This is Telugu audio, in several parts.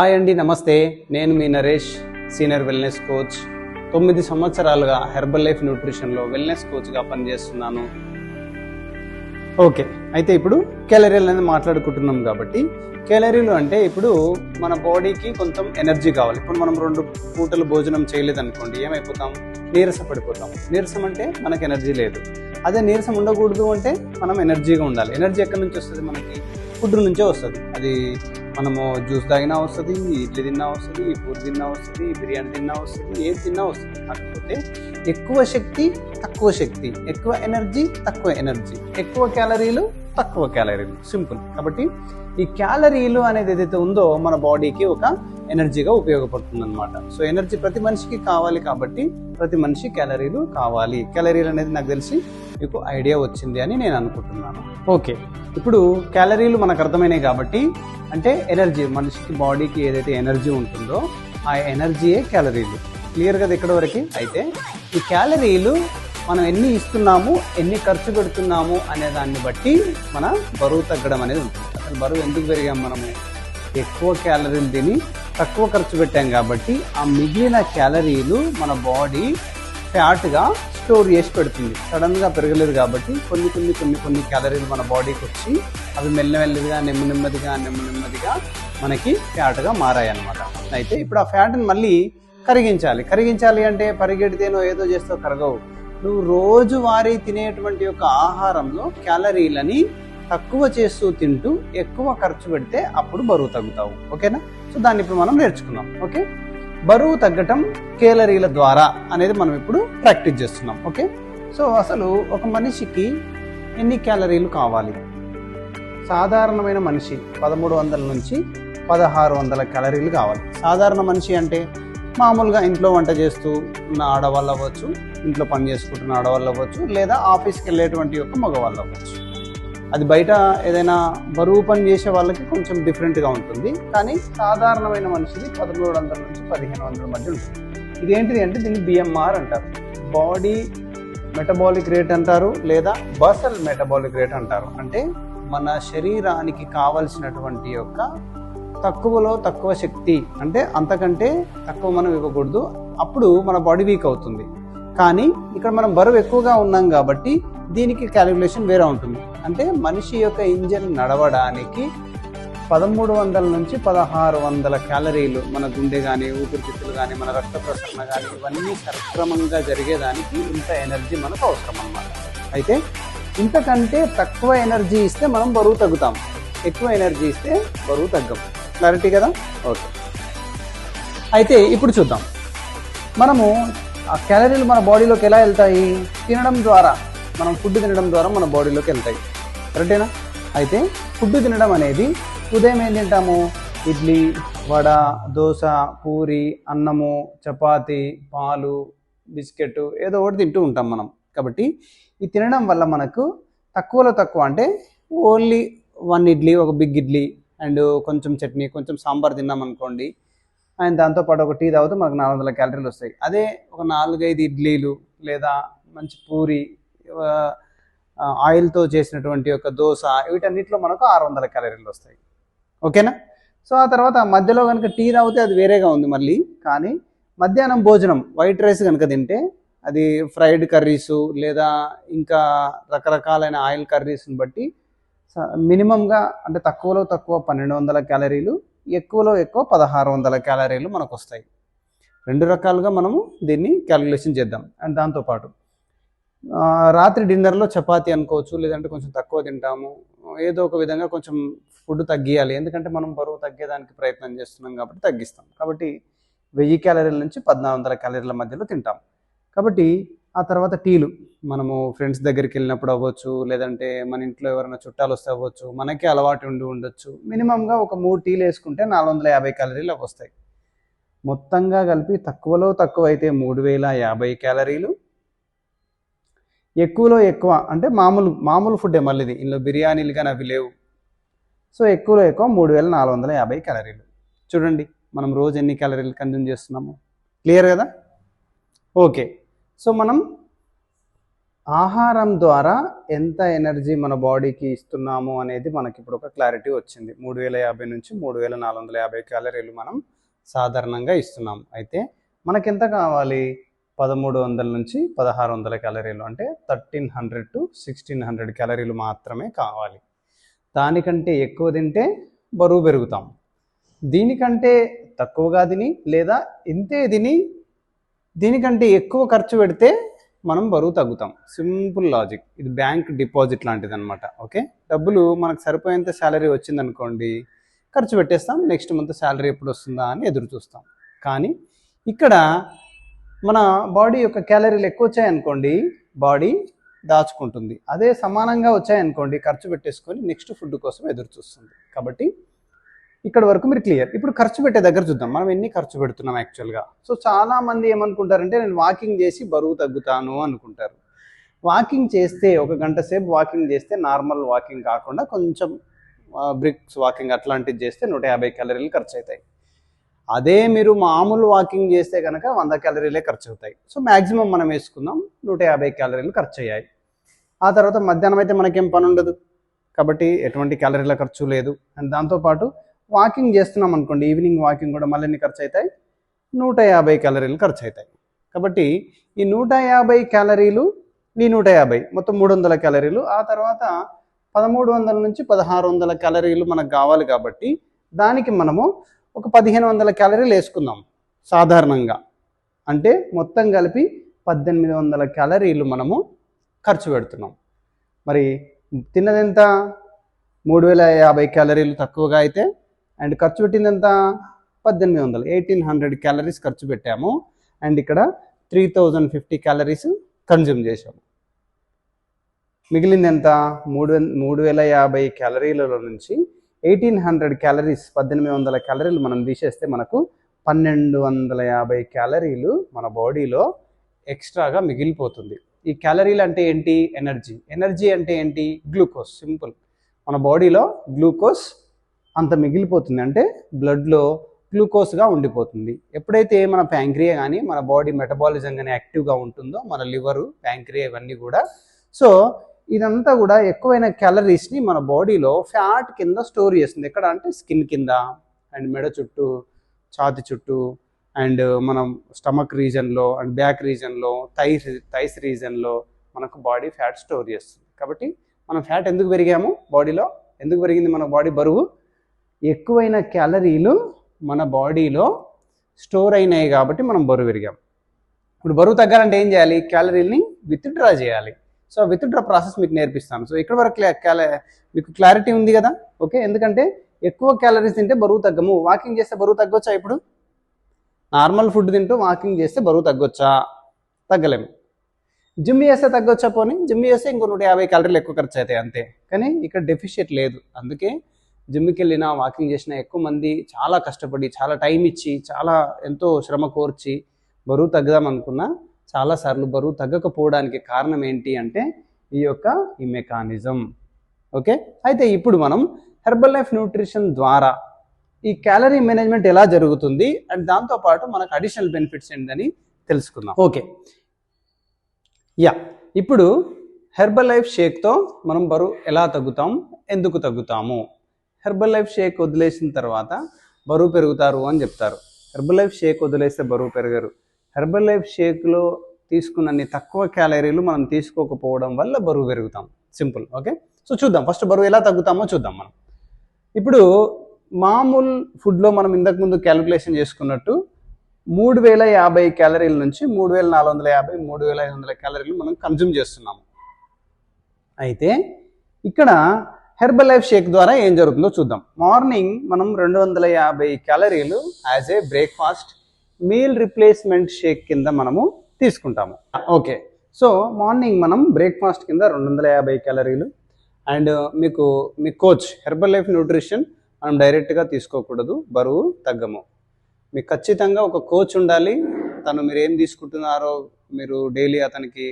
హాయ్ అండి, నమస్తే. నేను మీ నరేష్, సీనియర్ వెల్నెస్ కోచ్. 9 సంవత్సరాలుగా హెర్బల్ లైఫ్ న్యూట్రిషన్లో వెల్నెస్ కోచ్గా పనిచేస్తున్నాను. ఓకే, అయితే ఇప్పుడు క్యాలరీలు అనేది మాట్లాడుకుంటున్నాం కాబట్టి క్యాలరీలు అంటే ఇప్పుడు మన బాడీకి కొంచెం ఎనర్జీ కావాలి. ఇప్పుడు మనం 2 పూటలు భోజనం చేయలేదనుకోండి, ఏమైపోతాం? నీరస పడిపోతాం. నీరసం అంటే మనకు ఎనర్జీ లేదు. అదే నీరసం ఉండకూడదు అంటే మనం ఎనర్జీగా ఉండాలి. ఎనర్జీ ఎక్కడి నుంచి వస్తుంది? మనకి ఫుడ్ నుంచే వస్తుంది. అది మనము జ్యూస్ తాగినా వస్తుంది, ఇడ్లీ తిన్నా వస్తుంది, పూరి తిన్నా వస్తుంది, బిర్యానీ తిన్నా వస్తుంది, ఏది తిన్నా వస్తుంది. కాకపోతే ఎక్కువ శక్తి తక్కువ శక్తి, ఎక్కువ ఎనర్జీ తక్కువ ఎనర్జీ, ఎక్కువ క్యాలరీలు తక్కువ క్యాలరీలు, సింపుల్. కాబట్టి ఈ క్యాలరీలు అనేది ఏదైతే ఉందో మన బాడీకి ఒక ఎనర్జీగా ఉపయోగపడుతుంది అనమాట. సో ఎనర్జీ ప్రతి మనిషికి కావాలి కాబట్టి ప్రతి మనిషి క్యాలరీలు కావాలి. క్యాలరీలు అనేది నాకు తెలిసి మీకు ఐడియా వచ్చింది అని నేను అనుకుంటున్నాను. ఓకే, ఇప్పుడు క్యాలరీలు మనకు అర్థమైనాయి కాబట్టి అంటే ఎనర్జీ, మనిషికి బాడీకి ఏదైతే ఎనర్జీ ఉంటుందో ఆ ఎనర్జీయే క్యాలరీలు. క్లియర్ కదా ఇక్కడ వరకు? అయితే ఈ క్యాలరీలు మనం ఎన్ని ఇస్తున్నాము, ఎన్ని ఖర్చు పెడుతున్నాము అనే దాన్ని బట్టి మన బరువు తగ్గడం అనేది ఉంటుంది. అసలు బరువు ఎందుకు పెరిగాం? మనము ఎక్కువ క్యాలరీలు తిని తక్కువ ఖర్చు పెట్టాం కాబట్టి ఆ మిగిలిన క్యాలరీలు మన బాడీ ఫ్యాట్గా స్టోర్ చేసి పెడుతుంది. సడన్గా పెరగలేదు కాబట్టి కొన్ని క్యాలరీలు మన బాడీకి వచ్చి అవి మెల్లమెల్లదిగా నెమ్మదిగా మనకి ఫ్యాట్గా మారాయి అన్నమాట. అయితే ఇప్పుడు ఆ ఫ్యాట్ని మళ్ళీ కరిగించాలి అంటే పరిగెడితేనో ఏదో చేస్తావు, కరగవు. నువ్వు రోజువారీ తినేటువంటి యొక్క ఆహారంలో క్యాలరీలని తక్కువ చేస్తూ తింటూ ఎక్కువ ఖర్చు పెడితే అప్పుడు బరువు తగ్గుతావు. ఓకేనా? సో దాన్ని ఇప్పుడు మనం నేర్చుకున్నాం. ఓకే, బరువు తగ్గటం క్యాలరీల ద్వారా అనేది మనం ఇప్పుడు ప్రాక్టీస్ చేస్తున్నాం. ఓకే, సో అసలు ఒక మనిషికి ఎన్ని క్యాలరీలు కావాలి? సాధారణమైన మనిషి 1300 నుంచి 1600 క్యాలరీలు కావాలి. సాధారణ మనిషి అంటే మామూలుగా ఇంట్లో వంట చేస్తూ ఉన్న ఆడవాళ్ళు అవ్వచ్చు, ఇంట్లో పని చేసుకుంటున్న ఆడవాళ్ళు అవ్వచ్చు, లేదా ఆఫీస్కి వెళ్ళేటువంటి యొక్క మగవాళ్ళు అవ్వచ్చు. అది బయట ఏదైనా బరువు పని చేసే వాళ్ళకి కొంచెం డిఫరెంట్గా ఉంటుంది. కానీ సాధారణమైన మనిషిది 1300 నుంచి 1500 మధ్య ఉంటుంది. ఇదేంటిది అంటే దీన్ని BMR అంటారు, బాడీ మెటబాలిక్ రేట్ అంటారు, లేదా బసల్ మెటబాలిక్ రేట్ అంటారు. అంటే మన శరీరానికి కావలసినటువంటి యొక్క తక్కువలో తక్కువ శక్తి, అంటే అంతకంటే తక్కువ మనం ఇవ్వకూడదు, అప్పుడు మన బాడీ వీక్ అవుతుంది. కానీ ఇక్కడ మనం బరువు ఎక్కువగా ఉన్నాం కాబట్టి దీనికి క్యాలిక్యులేషన్ వేరే ఉంటుంది. అంటే మనిషి యొక్క ఇంజిన్ నడవడానికి 1300 నుంచి 1600 క్యాలరీలు మన గుండె కానీ, ఊపిరితిత్తులు కానీ, మన రక్త ప్రసరణ కానీ ఇవన్నీ సక్రమంగా జరిగేదానికి ఇంత ఎనర్జీ మనకు అవసరం అన్నమాట. అయితే ఇంతకంటే తక్కువ ఎనర్జీ ఇస్తే మనం బరువు తగ్గుతాం, ఎక్కువ ఎనర్జీ ఇస్తే బరువు తగ్గం. క్లారిటీ కదా? ఓకే, అయితే ఇప్పుడు చూద్దాం. మనము ఆ క్యాలరీలు మన బాడీలోకి ఎలా వెళ్తాయి? తినడం ద్వారా, మనం ఫుడ్ తినడం ద్వారా మన బాడీలోకి వెళ్తాయి. కరెక్టేనా? అయితే ఫుడ్ తినడం అనేది ఉదయం ఏం తింటాము? ఇడ్లీ, వడ, దోశ, పూరి, అన్నము, చపాతి, పాలు, బిస్కెట్ ఏదో ఒకటి తింటూ ఉంటాం మనం. కాబట్టి ఈ తినడం వల్ల మనకు తక్కువలో తక్కువ అంటే ఓన్లీ 1 ఇడ్లీ, ఒక బిగ్ ఇడ్లీ అండ్ కొంచెం చట్నీ, కొంచెం సాంబార్ తిన్నాం అనుకోండి, అండ్ దాంతోపాటు ఒక టీ తాగితే మనకు 400 క్యాలరీలు వస్తాయి. అదే ఒక 4-5 ఇడ్లీలు లేదా మంచి పూరి, ఆయిల్తో చేసినటువంటి ఒక దోశ, వీటన్నిటిలో మనకు 600 క్యాలరీలు వస్తాయి. ఓకేనా? సో ఆ తర్వాత మధ్యలో కనుక టీ తాగితే అది వేరేగా ఉంది మళ్ళీ. కానీ మధ్యాహ్నం భోజనం వైట్ రైస్ కనుక తింటే అది ఫ్రైడ్ కర్రీసు లేదా ఇంకా రకరకాలైన ఆయిల్ కర్రీస్ని బట్టి మినిమంగా అంటే తక్కువలో తక్కువ 1200 క్యాలరీలు, ఎక్కువలో ఎక్కువ 1600 క్యాలరీలు మనకు వస్తాయి. 2 రకాలుగా మనము దీన్ని క్యాలిక్యులేషన్ చేద్దాం. అండ్ దాంతోపాటు రాత్రి డిన్నర్లో చపాతీ అనుకోవచ్చు, లేదంటే కొంచెం తక్కువ తింటాము, ఏదో ఒక విధంగా కొంచెం ఫుడ్ తగ్గియాలి. ఎందుకంటే మనం బరువు తగ్గేదానికి ప్రయత్నం చేస్తున్నాం కాబట్టి తగ్గిస్తాం. కాబట్టి 1000 క్యాలరీల నుంచి 1400 క్యాలరీల మధ్యలో తింటాం. కాబట్టి ఆ తర్వాత టీలు, మనము ఫ్రెండ్స్ దగ్గరికి వెళ్ళినప్పుడు అవ్వచ్చు, లేదంటే మన ఇంట్లో ఎవరైనా చుట్టాలు వస్తే అవ్వచ్చు, మనకే అలవాటు ఉండొచ్చు. మినిమంగా ఒక 3 టీలు వేసుకుంటే 450 క్యాలరీలు వస్తాయి. మొత్తంగా కలిపి తక్కువలో తక్కువ అయితే 3050 క్యాలరీలు, ఎక్కువలో ఎక్కువ అంటే మామూలు ఫుడ్డే, మళ్ళీ ఇందులో బిర్యానీలు కానీ అవి లేవు. సో ఎక్కువలో ఎక్కువ 3450 క్యాలరీలు. చూడండి మనం రోజు ఎన్ని క్యాలరీలు కన్జ్యూమ్ చేస్తున్నాము. క్లియర్ కదా? ఓకే, సో మనం ఆహారం ద్వారా ఎంత ఎనర్జీ మన బాడీకి ఇస్తున్నాము అనేది మనకి ఇప్పుడు ఒక క్లారిటీ వచ్చింది. 3050 నుంచి 3450 క్యాలరీలు మనం సాధారణంగా ఇస్తున్నాం. అయితే మనకెంత కావాలి? 1300 నుంచి 1600 క్యాలరీలు, అంటే 1300 to 1600 క్యాలరీలు మాత్రమే కావాలి. దానికంటే ఎక్కువ తింటే బరువు పెరుగుతాం, దీనికంటే తక్కువగా తిని లేదా ఇంతే తిని దీనికంటే ఎక్కువ ఖర్చు పెడితే మనం బరువు తగ్గుతాం. Simple logic. ఇది బ్యాంక్ డిపాజిట్ లాంటిది అనమాట. ఓకే, డబ్బులు మనకు సరిపోయేంత శాలరీ వచ్చిందనుకోండి, ఖర్చు పెట్టేస్తాం, నెక్స్ట్ మంత్ శాలరీ ఎప్పుడు వస్తుందా అని ఎదురు చూస్తాం. కానీ ఇక్కడ మన బాడీ యొక్క క్యాలరీలు ఎక్కువ వచ్చాయనుకోండి, బాడీ దాచుకుంటుంది. అదే సమానంగా వచ్చాయనుకోండి, ఖర్చు పెట్టేసుకొని నెక్స్ట్ ఫుడ్ కోసం ఎదురు చూస్తుంది. కాబట్టి ఇక్కడ వరకు మీరు క్లియర్. ఇప్పుడు ఖర్చు పెట్టే దగ్గర చూద్దాం, మనం ఎన్ని ఖర్చు పెడుతున్నాం యాక్చువల్గా. సో చాలామంది ఏమనుకుంటారంటే, నేను వాకింగ్ చేసి బరువు తగ్గుతాను అనుకుంటారు. వాకింగ్ చేస్తే, 1 గంట సేపు వాకింగ్ చేస్తే, నార్మల్ వాకింగ్ కాకుండా కొంచెం బ్రిక్స్ వాకింగ్ అట్లాంటిది చేస్తే 150 క్యాలరీలు ఖర్చు అవుతాయి. అదే మీరు మామూలు వాకింగ్ చేస్తే కనుక 100 క్యాలరీలే ఖర్చు అవుతాయి. సో మ్యాక్సిమం మనం వేసుకుందాం 150 క్యాలరీలు ఖర్చు అయ్యాయి. ఆ తర్వాత మధ్యాహ్నం అయితే మనకేం పని ఉండదు కాబట్టి ఎటువంటి క్యాలరీల ఖర్చు లేదు. అండ్ దాంతోపాటు వాకింగ్ చేస్తున్నాం అనుకోండి, ఈవినింగ్ వాకింగ్ కూడా మళ్ళీ ఎన్ని ఖర్చు అవుతాయి? 150 క్యాలరీలు ఖర్చు అవుతాయి. కాబట్టి ఈ 150 క్యాలరీలు, ఈ 150 మొత్తం 300 క్యాలరీలు. ఆ తర్వాత 1300 నుంచి 1600 క్యాలరీలు మనకు కావాలి కాబట్టి దానికి మనము ఒక 1500 క్యాలరీలు వేసుకుందాం సాధారణంగా. అంటే మొత్తం కలిపి 1800 క్యాలరీలు మనము ఖర్చు పెడుతున్నాం. మరి తిన్నదెంత? 3050 క్యాలరీలు తక్కువగా అయితే, అండ్ ఖర్చు పెట్టింది ఎంత? 1800, 1800 క్యాలరీస్ ఖర్చు పెట్టాము. అండ్ ఇక్కడ 3050 క్యాలరీస్ కన్జ్యూమ్ చేసాము. మిగిలింది ఎంత? 3050 క్యాలరీలలో నుంచి 1800 క్యాలరీస్, 1800 క్యాలరీలు మనం తీసేస్తే మనకు 1250 క్యాలరీలు మన బాడీలో ఎక్స్ట్రాగా మిగిలిపోతుంది. ఈ క్యాలరీలు అంటే ఏంటి? ఎనర్జీ. ఎనర్జీ అంటే ఏంటి? గ్లూకోజ్. సింపుల్. మన బాడీలో గ్లూకోజ్ అంత మిగిలిపోతుంది, అంటే బ్లడ్లో గ్లూకోజ్గా ఉండిపోతుంది. ఎప్పుడైతే మన ప్యాంక్రియా కానీ మన బాడీ మెటబాలిజం కానీ యాక్టివ్గా ఉంటుందో, మన లివరు, ప్యాంక్రియా ఇవన్నీ కూడా, సో ఇదంతా కూడా ఎక్కువైన క్యాలరీస్ని మన బాడీలో ఫ్యాట్ కింద స్టోర్ చేస్తుంది. ఎక్కడ అంటే స్కిన్ కింద, అండ్ మెడ చుట్టూ, ఛాతి చుట్టూ, అండ్ మనం స్టమక్ రీజన్లో, అండ్ బ్యాక్ రీజన్లో, థైస్ రీజన్లో మనకు బాడీ ఫ్యాట్ స్టోర్ చేస్తుంది. కాబట్టి మనం ఫ్యాట్ ఎందుకు పెరిగాము బాడీలో? ఎందుకు పెరిగింది మన బాడీ బరువు? ఎక్కువైన క్యాలరీలు మన బాడీలో స్టోర్ అయినాయి కాబట్టి మనం బరువు పెరిగాం. ఇప్పుడు బరువు తగ్గాలంటే ఏం చేయాలి? క్యాలరీని విత్డ్రా చేయాలి. సో విత్డ్రా ప్రాసెస్ మీకు నేర్పిస్తాను. సో ఇక్కడ వరకు మీకు క్లారిటీ ఉంది కదా? ఓకే, ఎందుకంటే ఎక్కువ క్యాలరీస్ తింటే బరువు తగ్గము. వాకింగ్ చేస్తే బరువు తగ్గొచ్చా? ఇప్పుడు నార్మల్ ఫుడ్ తింటూ వాకింగ్ చేస్తే బరువు తగ్గొచ్చా? తగ్గలేము. జిమ్ చేస్తే తగ్గొచ్చా? పోనీ జిమ్ చేస్తే ఇంకో 150 క్యాలరీలు ఎక్కువ ఖర్చు అవుతాయి అంతే. కానీ ఇక్కడ డెఫిషియట్ లేదు. అందుకే జిమ్కి వెళ్ళినా, వాకింగ్ చేసినా ఎక్కువ మంది చాలా కష్టపడి, చాలా టైం ఇచ్చి, చాలా ఎంతో శ్రమ కోర్చి బరువు తగ్గదాం అనుకున్నా చాలాసార్లు బరువు తగ్గకపోవడానికి కారణం ఏంటి అంటే ఈ మెకానిజం. ఓకే, అయితే ఇప్పుడు మనం హెర్బల్ లైఫ్ న్యూట్రిషన్ ద్వారా ఈ క్యాలరీ మేనేజ్మెంట్ ఎలా జరుగుతుంది అండ్ దాంతోపాటు మనకు అడిషనల్ బెనిఫిట్స్ ఏంటని తెలుసుకుందాం. ఓకే, ఇప్పుడు హెర్బల్ లైఫ్ షేక్తో మనం బరువు ఎలా తగ్గుతాం, ఎందుకు తగ్గుతాము? హెర్బల్ లైఫ్ షేక్ వదిలేసిన తర్వాత బరువు పెరుగుతారు అని చెప్తారు. హెర్బల్ లైఫ్ షేక్ వదిలేస్తే బరువు పెరగరు. హెర్బల్ లైఫ్ షేక్లో తీసుకున్నన్ని తక్కువ క్యాలరీలు మనం తీసుకోకపోవడం వల్ల బరువు పెరుగుతాం. సింపుల్. ఓకే, సో చూద్దాం ఫస్ట్ బరువు ఎలా తగ్గుతామో చూద్దాం. మనం ఇప్పుడు మామూలు ఫుడ్లో మనం ఇంతకుముందు క్యాలిక్యులేషన్ చేసుకున్నట్టు 3050 క్యాలరీల నుంచి 3450, 3500 క్యాలరీలు మనం కన్జ్యూమ్ చేస్తున్నాము. అయితే ఇక్కడ హెర్బల్ లైఫ్ షేక్ ద్వారా ఏం జరుగుతుందో చూద్దాం. మార్నింగ్ మనం 250 క్యాలరీలు as a breakfast meal replacement shake కింద మనము తీసుకుంటాము. ఓకే, సో మార్నింగ్ మనం బ్రేక్ఫాస్ట్ కింద 250 క్యాలరీలు. అండ్ మీ కోచ్ హెర్బల్ లైఫ్ న్యూట్రిషన్ మనం డైరెక్ట్గా తీసుకోకూడదు, బరువు తగ్గము. మీకు ఖచ్చితంగా ఒక కోచ్ ఉండాలి. తను మీరు ఏం తీసుకుంటున్నారో మీరు డైలీ అతనికి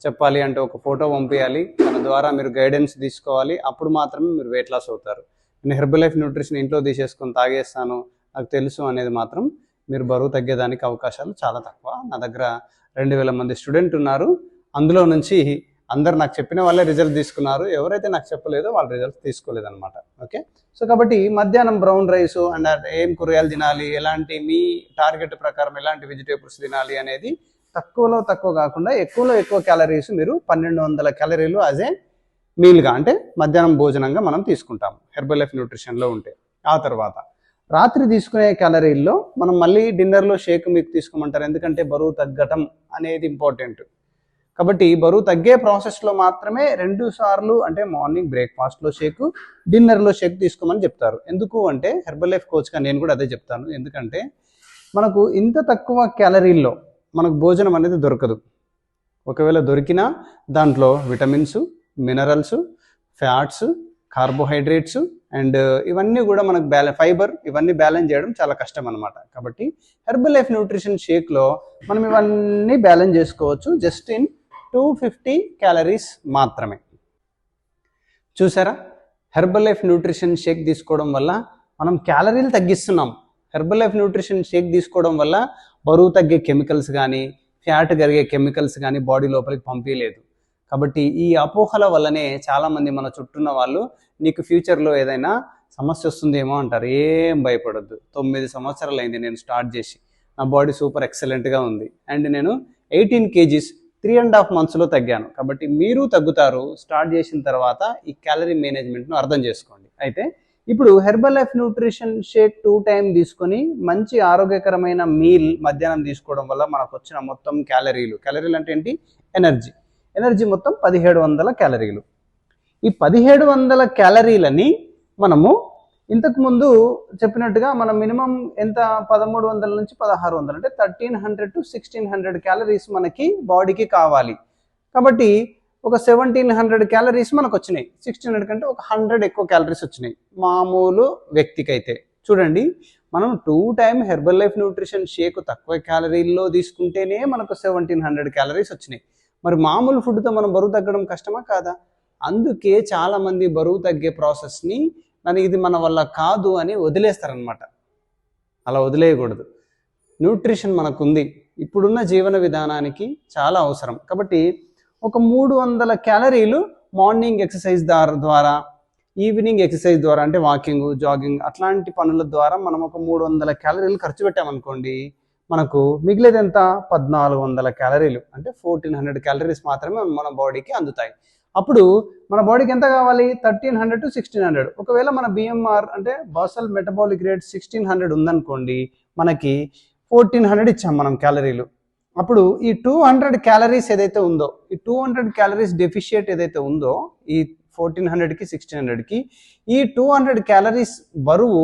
చెప్పాలి, అంటే ఒక ఫోటో పంపించాలి. తన ద్వారా మీరు గైడెన్స్ తీసుకోవాలి. అప్పుడు మాత్రమే మీరు వెయిట్ లాస్ అవుతారు. నేను హెర్బల్ లైఫ్ న్యూట్రిషన్ ఇంట్లో తీసేసుకొని తాగేస్తాను, నాకు తెలుసు అనేది మాత్రం మీరు బరువు తగ్గేదానికి అవకాశాలు చాలా తక్కువ. నా దగ్గర 2000 మంది స్టూడెంట్ ఉన్నారు. అందులో నుంచి అందరు నాకు చెప్పిన వాళ్ళే రిజల్ట్ తీసుకున్నారు, ఎవరైతే నాకు చెప్పలేదో వాళ్ళు రిజల్ట్ తీసుకోలేదు అనమాట. ఓకే, సో కాబట్టి మధ్యాహ్నం బ్రౌన్ రైస్ అండ్ ఏం కూరగాయలు తినాలి, ఎలాంటి మీ టార్గెట్ ప్రకారం ఎలాంటి వెజిటేబుల్స్ తినాలి అనేది తక్కువలో తక్కువ కాకుండా ఎక్కువలో ఎక్కువ క్యాలరీస్ మీరు 1200 క్యాలరీలు యాజ్ ఏ మీల్గా అంటే మధ్యాహ్నం భోజనంగా మనం తీసుకుంటాం హెర్బల్ లైఫ్ న్యూట్రిషన్లో ఉంటే. ఆ తర్వాత రాత్రి తీసుకునే క్యాలరీల్లో మనం మళ్ళీ డిన్నర్లో షేక్ మీకు తీసుకోమంటారు, ఎందుకంటే బరువు తగ్గటం అనేది ఇంపార్టెంట్. కాబట్టి బరువు తగ్గే ప్రాసెస్లో మాత్రమే 2 సార్లు అంటే మార్నింగ్ బ్రేక్ఫాస్ట్లో షేక్, డిన్నర్లో షేక్ తీసుకోమని చెప్తారు. ఎందుకు అంటే హెర్బల్ లైఫ్ కోచ్గా నేను కూడా అదే చెప్తాను, ఎందుకంటే మనకు ఇంత తక్కువ క్యాలరీల్లో మనకు భోజనం అనేది దొరకదు. ఒకవేళ దొరికినా దాంట్లో vitamins, minerals, fats, carbohydrates and ఇవన్నీ కూడా మనకు ఫైబర్ ఇవన్నీ బ్యాలెన్స్ చేయడం చాలా కష్టం అనమాట. కాబట్టి హెర్బల్ లైఫ్ న్యూట్రిషన్ షేక్లో మనం ఇవన్నీ బ్యాలెన్స్ చేసుకోవచ్చు జస్ట్ ఇన్ 250 క్యాలరీస్ మాత్రమే. చూసారా, హెర్బల్ లైఫ్ న్యూట్రిషన్ షేక్ తీసుకోవడం వల్ల మనం క్యాలరీలు తగ్గిస్తున్నాం. హెర్బల్ లైఫ్ న్యూట్రిషన్ షేక్ తీసుకోవడం వల్ల బరువు తగ్గే కెమికల్స్ కానీ ఫ్యాట్ కరిగే కెమికల్స్ కానీ బాడీ లోపలికి పంపించలేదు. కాబట్టి ఈ అపోహల వల్లనే చాలామంది మన చుట్టూన్న వాళ్ళు నీకు ఫ్యూచర్లో ఏదైనా సమస్య వస్తుందేమో అంటారు. ఏం భయపడొద్దు, 9 సంవత్సరాలు అయింది నేను స్టార్ట్ చేసి, నా బాడీ సూపర్ ఎక్సలెంట్గా ఉంది అండ్ నేను 18 kgs 3.5 monthsలో తగ్గాను. కాబట్టి మీరు తగ్గుతారు స్టార్ట్ చేసిన తర్వాత. ఈ క్యాలరీ మేనేజ్మెంట్ను అర్థం చేసుకోండి. అయితే ఇప్పుడు Herbalife nutrition shake 2 times తీసుకొని మంచి ఆరోగ్యకరమైన మీల్ మధ్యాహ్నం తీసుకోవడం వల్ల మనకు వచ్చిన మొత్తం క్యాలరీలు అంటే ఏంటి, ఎనర్జీ మొత్తం 1700 క్యాలరీలు. ఈ 1700 క్యాలరీలని మనము ఇంతకుముందు చెప్పినట్టుగా మనం మినిమం ఎంత 1300 నుంచి 1600 అంటే 1300 to 1600 క్యాలరీస్ మనకి బాడీకి కావాలి. కాబట్టి ఒక 1700 క్యాలరీస్ మనకు వచ్చినాయి. 1600 కంటే ఒక 100 ఎక్కువ క్యాలరీస్ వచ్చినాయి మామూలు వ్యక్తికి. అయితే చూడండి, మనం 2 times Herbalife nutrition shake తక్కువ క్యాలరీల్లో తీసుకుంటేనే మనకు 1700 క్యాలరీస్ వచ్చినాయి. మరి మామూలు ఫుడ్తో మనం బరువు తగ్గడం కష్టమా కాదా? అందుకే చాలామంది బరువు తగ్గే ప్రాసెస్ని ఇది మన వల్ల కాదు అని వదిలేస్తారనమాట. అలా వదిలేయకూడదు. న్యూట్రిషన్ మనకుంది, ఇప్పుడున్న జీవన విధానానికి చాలా అవసరం. కాబట్టి ఒక 300 క్యాలరీలు మార్నింగ్ ఎక్సర్సైజ్ ద్వారా, ఈవినింగ్ ఎక్సర్సైజ్ ద్వారా అంటే వాకింగ్, జాగింగ్ అట్లాంటి పనుల ద్వారా మనం ఒక 300 క్యాలరీలు ఖర్చు పెట్టామనుకోండి, మనకు మిగిలేది ఎంత 1400 క్యాలరీలు అంటే 1400 క్యాలరీస్ మాత్రమే మన బాడీకి అందుతాయి. అప్పుడు మన బాడీకి ఎంత కావాలి, 1300 to 1600. ఒకవేళ మన బిఎంఆర్ అంటే బాసల్ మెటబాలిక్ రేట్ 1600 ఉందనుకోండి, మనకి 1400 ఇచ్చాం మనం క్యాలరీలు. అప్పుడు ఈ 200 క్యాలరీస్ ఏదైతే ఉందో, ఈ 200 క్యాలరీస్ డెఫిషియట్ ఏదైతే ఉందో ఈ 1400కి 1600కి, ఈ 200 క్యాలరీస్ బరువు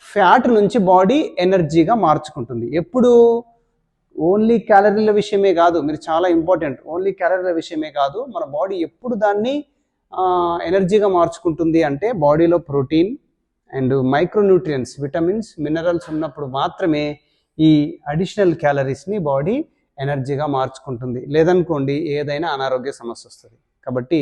ఫ్యాట్ నుంచి బాడీ ఎనర్జీగా మార్చుకుంటుంది. ఎప్పుడు ఓన్లీ క్యాలరీల విషయమే కాదు, మీరు చాలా ఇంపార్టెంట్, ఓన్లీ క్యాలరీల విషయమే కాదు, మన బాడీ ఎప్పుడు దాన్ని ఎనర్జీగా మార్చుకుంటుంది అంటే బాడీలో protein and micronutrients, vitamins, minerals ఉన్నప్పుడు మాత్రమే ఈ అడిషనల్ క్యాలరీస్ని బాడీ ఎనర్జీగా మార్చుకుంటుంది. లేదనుకోండి ఏదైనా అనారోగ్య సమస్య వస్తుంది. కాబట్టి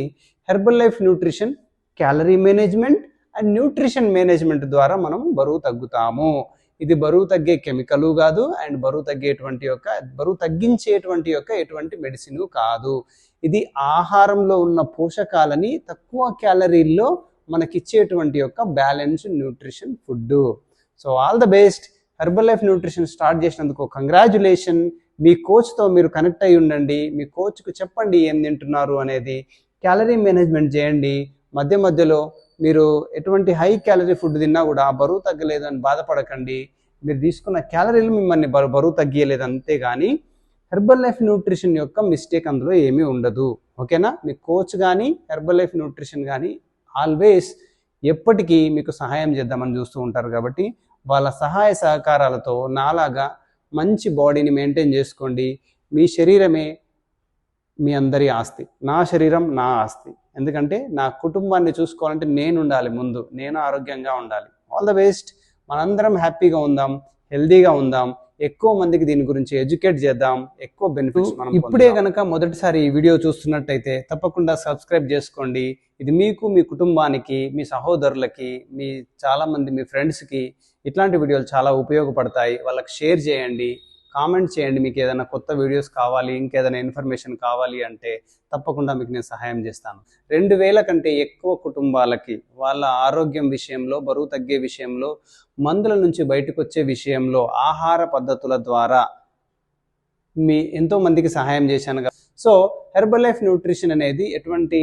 herbal life nutrition calorie management and nutrition management ద్వారా మనం బరువు తగ్గుతాము. ఇది బరువు తగ్గే కెమికల్ కాదు అండ్ బరువు తగ్గించేటువంటి ఎటువంటి మెడిసిన్ కాదు. ఇది ఆహారంలో ఉన్న పోషకాలని తక్కువ క్యాలరీల్లో మనకిచ్చేటువంటి balance nutrition food. So all the best. Herbalife nutrition start చేసినందుకు కంగ్రాచ్యులేషన్. మీ కోచ్తో మీరు కనెక్ట్ అయ్యి ఉండండి, మీ కోచ్కు చెప్పండి ఏం తింటున్నారు అనేది. క్యాలరీ మేనేజ్మెంట్ చేయండి. మధ్యలో మీరు ఎటువంటి హై క్యాలరీ ఫుడ్ తిన్నా కూడా బరువు తగ్గలేదు అని బాధపడకండి. మీరు తీసుకున్న క్యాలరీలు మిమ్మల్ని బరువు తగ్గలేదు, అంతేగాని హెర్బల్ లైఫ్ న్యూట్రిషన్ యొక్క మిస్టేక్ అందులో ఏమీ ఉండదు. ఓకేనా? మీ కోచ్ కానీ హెర్బల్ లైఫ్ న్యూట్రిషన్ కానీ ఆల్వేస్ ఎప్పటికీ మీకు సహాయం చేద్దామని చూస్తూ ఉంటారు. కాబట్టి వాళ్ళ సహాయ సహకారాలతో నాలాగా మంచి బాడీని మెయింటైన్ చేసుకోండి. మీ శరీరమే మీ అందరి ఆస్తి. నా శరీరం నా ఆస్తి. ఎందుకంటే నా కుటుంబాన్ని చూసుకోవాలంటే నేను ఉండాలి, ముందు నేను ఆరోగ్యంగా ఉండాలి. All the best. మనందరం హ్యాపీగా ఉందాం, హెల్దీగా ఉందాం, ఎక్కువ మందికి దీని గురించి ఎడ్యుకేట్ చేద్దాం, ఎక్కువ బెనిఫిట్స్ మనం ఇప్పుడే కనుక మొదటిసారి ఈ వీడియో చూస్తున్నట్టయితే తప్పకుండా సబ్స్క్రైబ్ చేసుకోండి. ఇది మీకు, మీ కుటుంబానికి, మీ సహోదరులకి, చాలామంది మీ ఫ్రెండ్స్కి ఇట్లాంటి వీడియోలు చాలా ఉపయోగపడతాయి. వాళ్ళకి షేర్ చేయండి, కామెంట్ చేయండి. మీకు ఏదైనా కొత్త వీడియోస్ కావాలి, ఇంకేదైనా ఇన్ఫర్మేషన్ కావాలి అంటే తప్పకుండా మీకు నేను సహాయం చేస్తాను. 2000 కంటే ఎక్కువ కుటుంబాలకి వాళ్ళ ఆరోగ్యం విషయంలో, బరువు తగ్గే విషయంలో, మందుల నుంచి బయటకు వచ్చే విషయంలో, ఆహార పద్ధతుల ద్వారా ఎంతో మందికి సహాయం చేశాను. సో హెర్బల్ లైఫ్ న్యూట్రిషన్ అనేది ఎటువంటి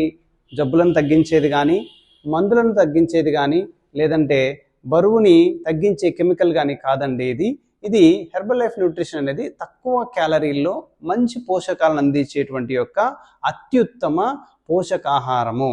జబ్బులను తగ్గించేది కానీ, మందులను తగ్గించేది కానీ, లేదంటే బరువుని తగ్గించే కెమికల్ కానీ కాదండి. ఇది హెర్బల్ లైఫ్ న్యూట్రిషన్ అనేది తక్కువ క్యాలరీల్లో మంచి పోషకాలను అందించేటువంటి యొక్క అత్యుత్తమ పోషకాహారము.